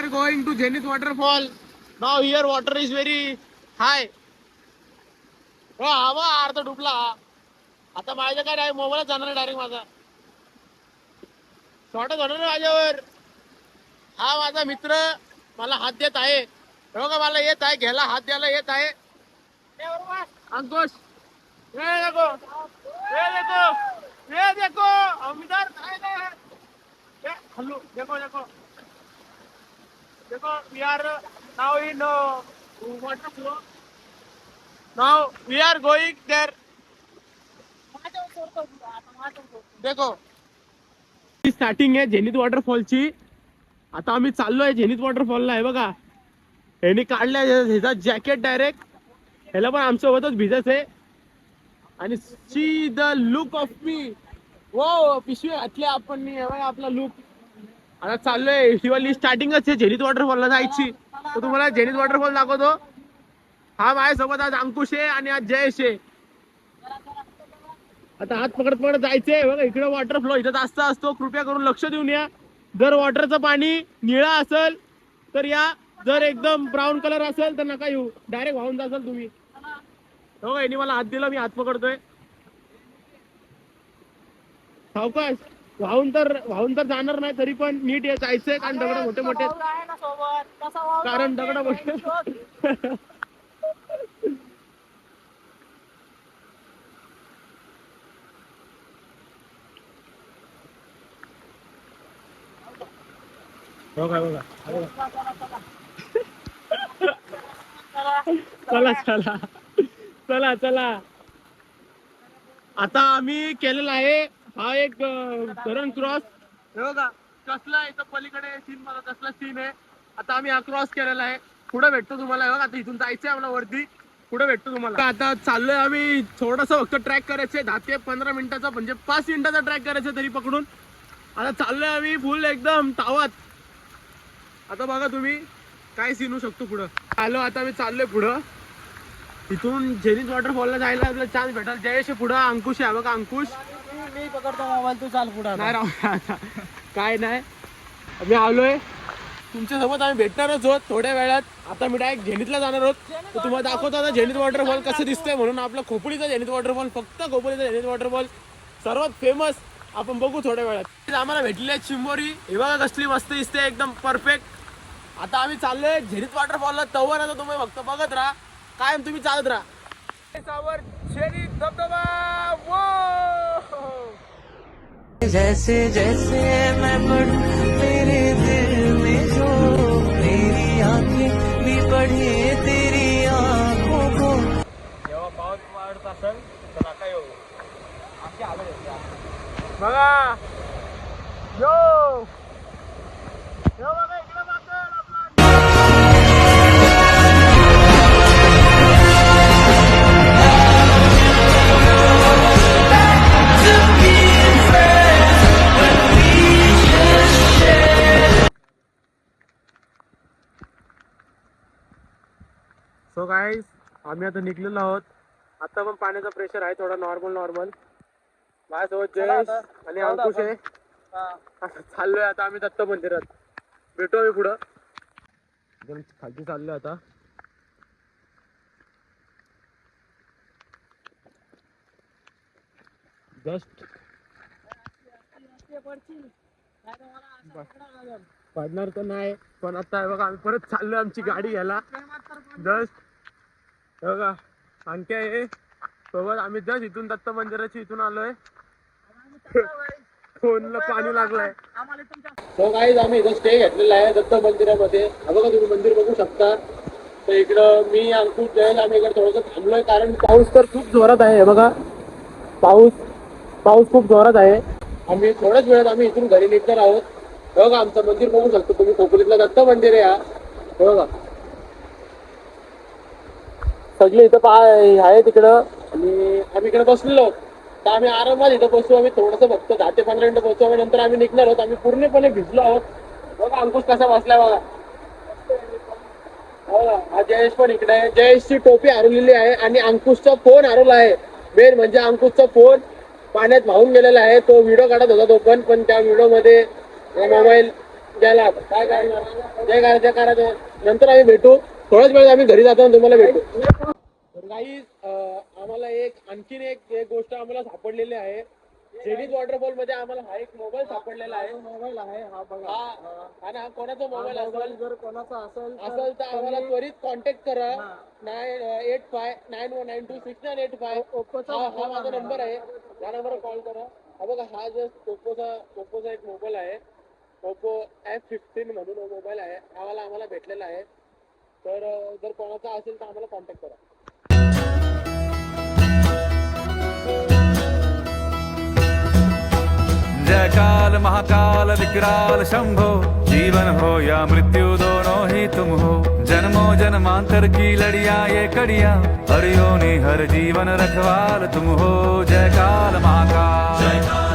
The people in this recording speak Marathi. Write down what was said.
are going to Zenith waterfall. Now here water is very high. हवा अर्धा डुबला. आता माझ्या काय नाही, मोबाईल जाणार डायरेक्ट माझा. शॉर्ट होणार माझ्यावर. हा माझा मित्र मला हात देत आहे. बघा मला येत आहे घ्यायला, हात द्यायला येत आहे. अंकुश ये देखो, ये देखो, ये देखो हम इधर आए हैं. हल्लू देखो देखो देखो, we are now in waterfall. Now we are going there. देखो स्टार्टिंग आहे झेनिथ वॉटरफॉलची. आता आम्ही चाललोय झेनिथ वॉटरफॉलला. आहे बघा, ह्यानी काढलाय ह्याचा जॅकेट डायरेक्ट. ह्याला पण आमच्यासोबतच भिजायचं आहे. आणि see the look of me. वो पिशवी घातली आपण, आपला लुक. आता चाललोय शिवाली. स्टार्टिंगच आहे झेनिथ वॉटरफॉलला जायची. तर तुम्हाला झेनिथ वॉटरफॉल दाखवतो. हा माझ्यासोबत आज अंकुश आहे आणि आज जयेश आहे. आता हात पकडत पकडत जायचंय. बघा इकडे वॉटरफ्लो इथं जास्त असतो, कृपया करून लक्ष देऊन या. जर वॉटरचं पाणी निळा असेल तर या, जर एकदम ब्राऊन कलर असेल तर नका येऊ, डायरेक्ट वाहून जासाल तुम्ही. हो यांनी मला हात दिला, मी हात पकडतोय. सावकाश, वाहून तर जाणार नाही, तरी पण नीट जायचंय. कारण दगड मोठे मोठे, कारण दगड मोठे. बघा चला चला चला चला. आता आम्ही केलेला आहे हा एक धरण क्रॉस. बघा कसला इथं पलीकडे सीन, मला कसला सीन आहे. आता आम्ही हा क्रॉस केलेला आहे. पुढे भेटतो तुम्हाला. बघा आता इथून जायचंय आम्हाला वरती, पुढे भेटतो तुम्हाला. आता चाललोय आम्ही. थोडस फक्त ट्रॅक करायचंय, 10 ते 15 मिनिटाचा, म्हणजे 5 मिनिटाचा ट्रॅक करायचा तरी पकडून. आता चाललोय आम्ही फुल एकदम तावात. आता बघा तुम्ही काय सीन होऊ शकतो पुढं. आलो आता मी चाललोय पुढं. इथून झेनिथ वॉटरफॉलला जायला आपल्याला चान्स भेटेल. जयेश पुढं, अंकुश आहे बघा. अंकुश मी पकडतो मोबाईल, तू चाल पुढे. नाही राव, काय नाही. मी आलोय तुमच्यासोबत. आम्ही भेटणारच आहोत थोड्या वेळात. आता मी डायरेक्ट झेनिथला जाणार आहोत. तर तुम्हाला दाखवतो आता झेनिथ वॉटरफॉल कसं दिसतंय म्हणून. आपला खोपोलीचा झेनिथ वॉटरफॉल, फक्त खोपोलीचा झेनिथ वॉटरफॉल सर्वात फेमस. आपण बघू थोड्या वेळात. आम्हाला भेटली आहे चिंबोरी. हे बघा कसली मस्त दिसते, एकदम परफेक्ट. आता आम्ही चाललोय झेनिथ वॉटरफॉलला. तवर आता तुम्ही फक्त बघत राहा, कायम तुम्ही चालत राहा. झेनिथ धबधबा. जैसे जैसे मैं बढ़ूं मेरे दिल में जो, मेरी आंखें भी बढ़े तेरी आंखों को. जेव्हा पाऊस वाढत असेल तर नका येऊ. आमच्या आले बघा. यो बघा इकडे बघा आपला. सो गाईज, आम्ही आता निघलेलो आहोत. आता पण पाण्याचा प्रेशर आहे थोडा नॉर्मल. माझ्यासोबत जयेश आणि अंकुश आहे. आता चाललोय आता आम्ही दत्त मंदिरात. भेटू आम्ही पुढं. एकदम खालती चाललोय आता. जस्ट पडणार तर नाही, पण आता बघा आम्ही परत चाललोय आमची गाडी घ्यायला. जस्ट बघा आणखी आहे सोबत. आम्ही जस्ट इथून दत्त मंदिराची इथून आलोय. फोनला पाणी लागलंय. तो गाईज आम्ही इथं स्टे घेतलेला आहे दत्त मंदिरामध्ये. बघा तुम्ही मंदिर बघू शकता. तर इकडं मी अंकुश जयेश आम्ही इकडे थोडंसं थांबलोय, कारण पाऊस तर खूप जोरात आहे. बघा पाऊस खूप जोरात आहे. आम्ही थोड्याच वेळात आम्ही इथून घरी निघणार आहोत. बघा आमचं मंदिर बघू शकतो तुम्ही. खोपोलीतलं दत्त मंदिर आहे. बघा सगळे इथं आहे तिकडं. आणि आम्ही इकडे बसलेलो. तर आम्ही आरामात इथं बसू. आम्ही थोडंसं फक्त 10 ते 15 मिनिटं बसू. आम्ही नंतर आम्ही निघणार आहोत. आम्ही पूर्णपणे भिजलो आहोत. बघा अंकुश कसा बसलाय बघा. हा जयेश पण इकडे आहे. जयेशची टोपी हरवलेली आहे आणि अंकुशचा फोन हरवला आहे. मेन म्हणजे अंकुशचा फोन पाण्यात वाहून गेलेला आहे. तो व्हिडिओ काढत होता तो पण त्या व्हिडिओ मध्ये मोबाईल घ्यायला आता. काय करणार जे करायचं नंतर आम्ही भेटू. थोड्याच वेळेत आम्ही घरी जातो आणि तुम्हाला भेटू. तर काही आम्हाला आणखीन एक गोष्ट आम्हाला सापडलेली आहे. झेनिथ वॉटरफॉल मध्ये आम्हाला हा एक मोबाईल सापडलेला आहे. मोबाईल आहे हा बघा. आणि हा कोणाचा मोबाईल असेल जर कोणाचा असेल तर आम्हाला त्वरित कॉन्टॅक्ट करा. 9859926985. हा माझा नंबर आहे. या नंबरवर कॉल करा. हा बघा हा जस्ट ओप्पोचा एक मोबाईल आहे. ओप्पो F15 म्हणून मोबाईल आहे. आम्हाला भेटलेला आहे. तर जर कोणाचा असेल तर आम्हाला कॉन्टॅक्ट करा. जय काल महाकाल विकराल शंभो, जीवन हो या मृत्यु दोनों ही तुम हो। जन्मों जन्मांतर की लड़िया ये कड़िया, हर योनि हर जीवन रखवाल तुम हो। जय काल महाकाल।